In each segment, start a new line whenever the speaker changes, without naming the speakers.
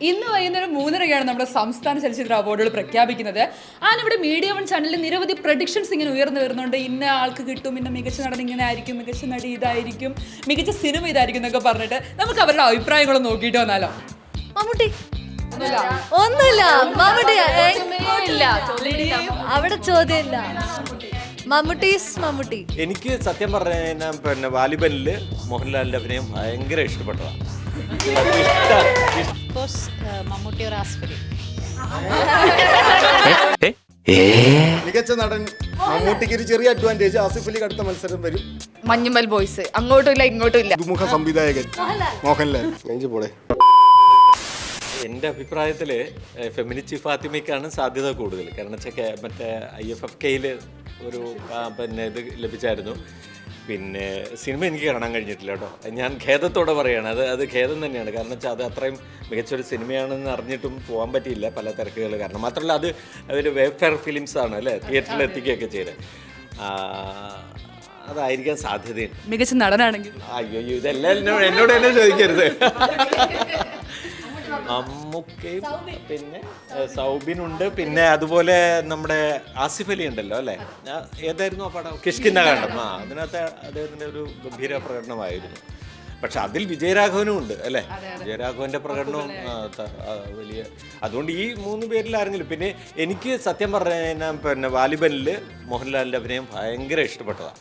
ഇന്ന് വൈകുന്നേരം 3:30 നമ്മുടെ സംസ്ഥാന ചലച്ചിത്ര അവാർഡുകൾ പ്രഖ്യാപിക്കുന്നത്. ഇവിടെ മീഡിയ വൺ ചാനലിൽ നിരവധി പ്രഡിക്ഷൻസ് ഇങ്ങനെ ഉയർന്നു വരുന്നുണ്ട്. ഇന്ന ആൾക്ക് കിട്ടും, ഇന്ന മികച്ച നടൻ ഇങ്ങനെ ആയിരിക്കും, മികച്ച നടി ഇതായിരിക്കും, മികച്ച സിനിമ ഇതായിരിക്കും എന്നൊക്കെ പറഞ്ഞിട്ട് നമുക്ക് അവരുടെ അഭിപ്രായങ്ങളും നോക്കിയിട്ട് വന്നാലോ?
മമ്മൂട്ടി ഒന്നുമില്ല, മമ്മൂട്ടി അവിടെ ചോദ്യമില്ല. മമ്മൂട്ടി.
എനിക്ക് സത്യം പറഞ്ഞാൽ പിന്നെ വാലിബനില് മോഹൻലാലിന്റെ അഭിനയം ഭയങ്കര ഇഷ്ടപ്പെട്ടതാണ്.
മികച്ച നടൻ മമ്മൂട്ടിക്ക് ഒരു ചെറിയ അഡ്വാൻറ്റേജ്, ആസിഫ് അലിക്ക് അടുത്ത മത്സരം വരും.
മഞ്ഞുമൽ ബോയ്സ് അങ്ങോട്ടും ഇല്ല ഇങ്ങോട്ടും ഇല്ല.
പുതുമുഖ സംവിധായകൻ മോഹൻലാൽ.
എൻ്റെ അഭിപ്രായത്തിൽ ഫെമിനിച്ചി ഫാത്തിമയ്ക്കാണ് സാധ്യത കൂടുതൽ. കാരണം വെച്ചാൽ മറ്റേ IFFKയിൽ ഒരു പിന്നെ ഇത് ലഭിച്ചായിരുന്നു. പിന്നെ സിനിമ എനിക്ക് കാണാൻ കഴിഞ്ഞിട്ടില്ല കേട്ടോ. ഞാൻ ഖേദത്തോടെ പറയുകയാണ്, അത് ഖേദം തന്നെയാണ്. കാരണം വെച്ചാൽ അത് അത്രയും മികച്ചൊരു സിനിമയാണെന്ന് അറിഞ്ഞിട്ടും പോകാൻ പറ്റിയില്ല, പല തിരക്കുകൾ കാരണം. മാത്രമല്ല അത് ഒരു വെബ്ഫെയർ ഫിലിംസാണ് അല്ലേ, തിയേറ്ററിൽ എത്തിക്കുകയൊക്കെ ചെയ്ത്. അതായിരിക്കാൻ സാധ്യതയുണ്ട്.
മികച്ച നടനാണെങ്കിൽ
അയ്യോ ഇതെല്ലാം എന്നോട് തന്നെ ചോദിക്കരുത്. മമ്മൂക്കയും പിന്നെ സൗബിനുണ്ട്, പിന്നെ അതുപോലെ നമ്മുടെ ആസിഫ് അലി ഉണ്ടല്ലോ അല്ലേ, ഏതായിരുന്നു ആ പടം, കിഷ്കിന്ധാകാന്ഡം. അതിനകത്ത് അദ്ദേഹത്തിൻ്റെ ഒരു ഗംഭീര പ്രകടനമായിരുന്നു. പക്ഷെ അതിൽ വിജയരാഘവനും ഉണ്ട് അല്ലേ, വിജയരാഘവന്റെ പ്രകടനവും വലിയ. അതുകൊണ്ട് ഈ 3 പേരിൽ ആരെങ്കിലും. പിന്നെ എനിക്ക് സത്യം പറഞ്ഞാൽ പിന്നെ വാലിബനില് മോഹൻലാലിന്റെ അഭിനയം ഭയങ്കര ഇഷ്ടപ്പെട്ടതാണ്.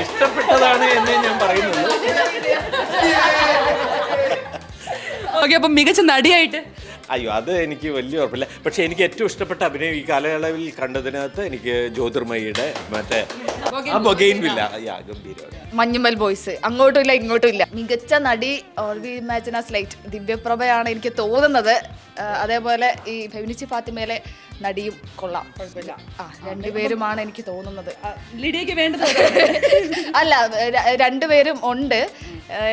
ഇഷ്ടപ്പെട്ടതാണ് എന്നേ ഞാൻ പറയുന്നുള്ളൂ.
ഓക്കെ, അപ്പം മികച്ച നടിയായിട്ട്
അയ്യോ അത് എനിക്ക് വലിയ ഉറപ്പില്ല. പക്ഷെ എനിക്ക് ഏറ്റവും ഇഷ്ടപ്പെട്ട അഭിനയം ഈ കാലയളവിൽ കണ്ടതിനകത്ത് എനിക്ക് ജ്യോതിർമയിയുടെ മറ്റേ ബൊഗെയിൻവില്ല ഗംഭീരമാണ്.
മഞ്ഞുമൽ ബോയ്സ് അങ്ങോട്ടും ഇല്ല ഇങ്ങോട്ടും ഇല്ല. മികച്ച നടി ഓൾവി ഇമാജിൻ ആസ് ലൈറ്റ് ദിവ്യപ്രഭയാണ് എനിക്ക് തോന്നുന്നത്. അതേപോലെ ഈ ഫെമിനിച്ചി ഫാത്തിമയിലെ നടിയും കൊള്ളാം, കുഴപ്പമില്ല. രണ്ടുപേരുമാണ് എനിക്ക് തോന്നുന്നത്.
ലിഡിയക്ക് വേണ്ടത്
അല്ല, രണ്ടുപേരും ഉണ്ട്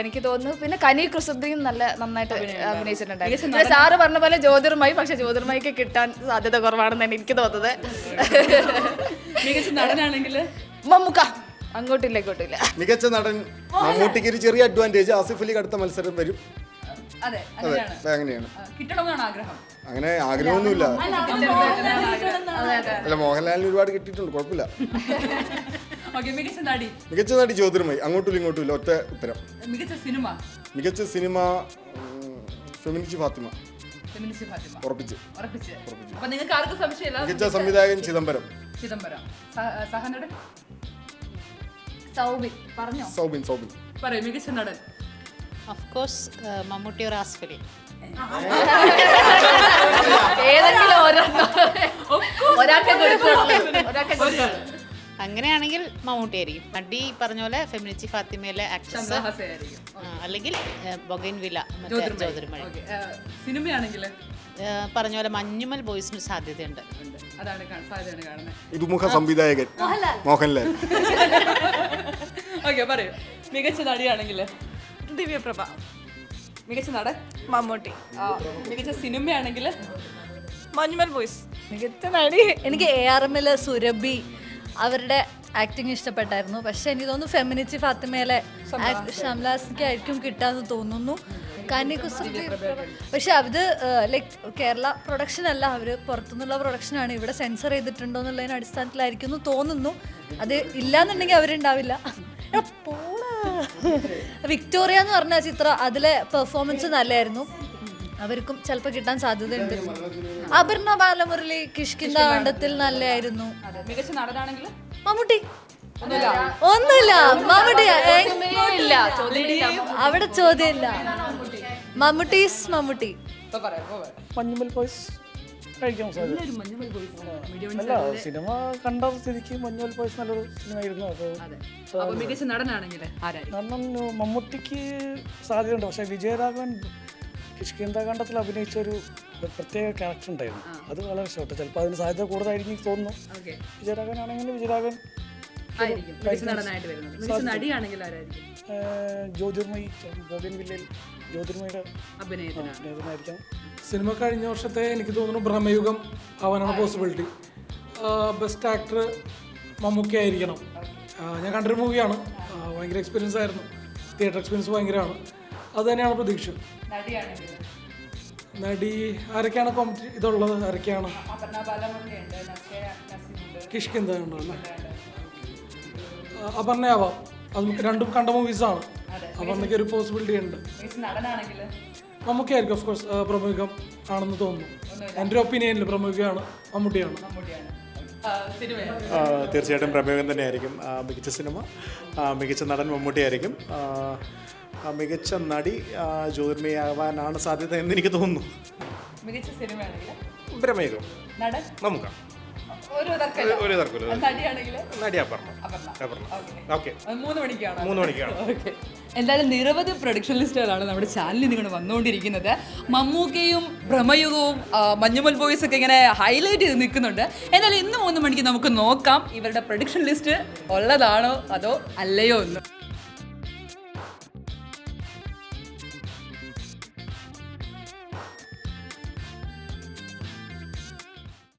എനിക്ക് തോന്നുന്നു. പിന്നെ കനി കുസൃതിയും നന്നായിട്ട് അഭിനയിച്ചിട്ടുണ്ടായിരുന്നു. സാറ് പറഞ്ഞ പോലെ ജ്യോതിർമയി, പക്ഷെ ജ്യോതിർമയിക്ക് കിട്ടാൻ സാധ്യത കുറവാണെന്നാണ് എനിക്ക് തോന്നുന്നത്.
മികച്ച നടനാണെങ്കിൽ
മമ്മൂക്ക അങ്ങോട്ടില്ല ഇങ്ങോട്ടില്ല.
മികച്ച നടൻ മമ്മൂട്ടിക്ക് ഒരു ചെറിയ അഡ്വാൻറ്റേജ്, ആസിഫ് അലിക്ക് അടുത്ത മത്സരം വരും.
അതെ,
അങ്ങനെയാണ്.
കിട്ടണമെന്നാണ് ആഗ്രഹം.
അങ്ങനെ ആഗ്രഹമൊന്നുമില്ല. അല്ല, മോഹൻലാലിന് ഒരുപാട് കിട്ടിയിട്ടുണ്ട്, കുഴപ്പമില്ല. മികച്ച നടി ജ്യോതിർമയി, അങ്ങോട്ടും ഇങ്ങോട്ടും ഇല്ല, ഒറ്റ ഉത്തരം. മികച്ച സിനിമ ഫെമിനിച്ചി ഫാത്തിമ, ഉറപ്പിച്ച്. മികച്ച സംവിധായകൻ ചിദംബരം. സൗബിൻ.
മികച്ച നടൻ
of course Mammootty or Asif Ali. അങ്ങനെയാണെങ്കിൽ മമ്മൂട്ടി ആയിരിക്കും. നടി പറഞ്ഞ പോലെ ഫെമിനിച്ചി ഫാത്തിമയിലെ ആക്ട്രസ്, അല്ലെങ്കിൽ ബൊഗൈൻവില്ല ജ്യോതിർമയി.
സിനിമയാണെങ്കിൽ
പറഞ്ഞ പോലെ മഞ്ഞുമൽ ബോയ്സിന് സാധ്യതയുണ്ട്.
പുതുമുഖ സംവിധായകൻ മോഹൻലാൽ.
ഓക്കെ, പറയൂ. മികച്ച നടിയാണെങ്കിൽ
ദിവ്യപ്രഭ.
മികച്ച നടൻ
മമ്മൂട്ടി.
മികച്ച സിനിമയാണെങ്കിൽ
മഞ്ഞുമൽ ബോയ്സ്.
മികച്ച നടി എനിക്ക് ARML സുരഭി, അവരുടെ ആക്ടിങ് ഇഷ്ടപ്പെട്ടായിരുന്നു. പക്ഷെ എനിക്ക് തോന്നുന്നു ഫെമിനിച്ചി ഫാത്തിമയിലെ ഷംലാസ്ക്ക് ആയിരിക്കും കിട്ടാന്ന് തോന്നുന്നു. പക്ഷെ അത് ലൈക്ക് കേരള പ്രൊഡക്ഷൻ അല്ല, അവർ പുറത്തുനിന്നുള്ള പ്രൊഡക്ഷനാണ്. ഇവിടെ സെൻസർ ചെയ്തിട്ടുണ്ടോ എന്നുള്ളതിന് അടിസ്ഥാനത്തിലായിരിക്കും തോന്നുന്നു. അത് ഇല്ലാന്നുണ്ടെങ്കിൽ അവരുണ്ടാവില്ല. വിക്ടോറിയ എന്ന് പറഞ്ഞ ചിത്രം, അതിലെ പെർഫോമൻസ് നല്ലതായിരുന്നു. അവർക്കും ചിലപ്പോൾ കിട്ടാൻ സാധ്യതയുണ്ട്. അപർണ ബാലമുരളി കിഷ്കിന്ധാകാന്ഡത്തിൽ നല്ലതായിരുന്നു.
മികച്ച നടനാണെങ്കിൽ
മമ്മൂട്ടി. ഒന്നുമില്ല, മമ്മൂട്ടി അവിടെ ചോദ്യമില്ല. മമ്മൂട്ടി.
മഞ്ഞുമൽ ബോയ്സ് കഴിക്കാൻ സാധ്യത. അല്ല, സിനിമ കണ്ട സ്ഥിതിക്ക് മഞ്ഞുമൽ ബോയ്സ് നല്ലൊരു സിനിമയായിരുന്നു.
അപ്പോൾ മികച്ച നടനാണെങ്കിൽ
നടൻ മമ്മൂട്ടിക്ക് സാധ്യതയുണ്ട്. പക്ഷെ വിജയരാഘവൻ കിഷ്കിന്ധാകാന്ഡത്തിൽ അഭിനയിച്ച ഒരു പ്രത്യേക ക്യാരക്ടർ ഉണ്ടായിരുന്നു, അത് വളരെ ഇഷ്ടപ്പെട്ടു. ചിലപ്പോൾ അതിന് സാധ്യത കൂടുതലായിരിക്കും തോന്നുന്നു. വിജയരാഘവൻ ആണെങ്കിൽ വിജയരാഘവൻ ജ്യോതിർമയി, ബൊഗൈൻവില്ലയിൽ ജ്യോതിർമയുടെ അഭിനയത്തിനായിരിക്കാം.
സിനിമ കഴിഞ്ഞ വർഷത്തെ എനിക്ക് തോന്നുന്നു ബ്രഹ്മയുഗം ആവാനാണ് പോസിബിലിറ്റി. ബെസ്റ്റ് ആക്ടർ മമ്മൂക്ക ആയിരിക്കണം. ഞാൻ കണ്ടൊരു മൂവിയാണ്, ഭയങ്കര എക്സ്പീരിയൻസ് ആയിരുന്നു, തിയേറ്റർ എക്സ്പീരിയൻസ് ഭയങ്കരമാണ്. അത് തന്നെയാണ് പ്രതീക്ഷ.
നടിയാണെങ്കിൽ
നടി ആരൊക്കെയാണ് ഇതുള്ളത്? ആരൊക്കെയാണ്?
അപർണ ബാലമുരളിയുണ്ട്, നസ്രിയ നസീമുണ്ട്.
കിഷ്കിന്ത ഉണ്ടോ അല്ലേ? അപർണയാവാം. അത് നമുക്ക് രണ്ടും കണ്ട മൂവീസാണ്. അപർണയ്ക്ക് ഒരു പോസിബിലിറ്റി ഉണ്ട്.
മികച്ച നടനാണെങ്കിൽ
മമ്മൂക്കയായിരിക്കും ഓഫ് കോഴ്സ്. പ്രമുഖം ആണെന്ന് തോന്നുന്നു. എൻ്റെ ഒരു ഒപ്പീനിയനിൽ പ്രമുഖയാണ്, മമ്മൂട്ടിയാണ്.
തീർച്ചയായിട്ടും പ്രമേയം തന്നെയായിരിക്കും. മികച്ച സിനിമ, മികച്ച നടൻ മമ്മൂട്ടിയായിരിക്കും. മികച്ച നടി ജ്യോതിർമയാവാനാണ് സാധ്യത എന്ന് എനിക്ക് തോന്നുന്നു.
മികച്ച സിനിമയാണെങ്കിൽ
പ്രമേയം
നടൻ
നമുക്ക്
ഒരു തർക്കമില്ല. നടിയാണെങ്കിൽ
നടി അപർണ. ഓക്കെ,
3 മണിക്കാണ്.
3 മണിക്കാണ്.
ഓക്കെ, എന്തായാലും നിരവധി പ്രൊഡക്ഷൻ ലിസ്റ്റുകളാണ് നമ്മുടെ ചാനലിൽ നിങ്ങൾ വന്നുകൊണ്ടിരിക്കുന്നത്. മമ്മൂക്കയും ഭ്രമയുഗവും മഞ്ഞുമൽ ബോയ്സ് ഒക്കെ ഇങ്ങനെ ഹൈലൈറ്റ് ചെയ്ത് നിൽക്കുന്നുണ്ട്. എന്തായാലും ഇന്ന് 3 മണിക്ക് നമുക്ക് നോക്കാം ഇവരുടെ പ്രൊഡക്ഷൻ ലിസ്റ്റ് ഉള്ളതാണോ അതോ അല്ലയോ എന്ന്.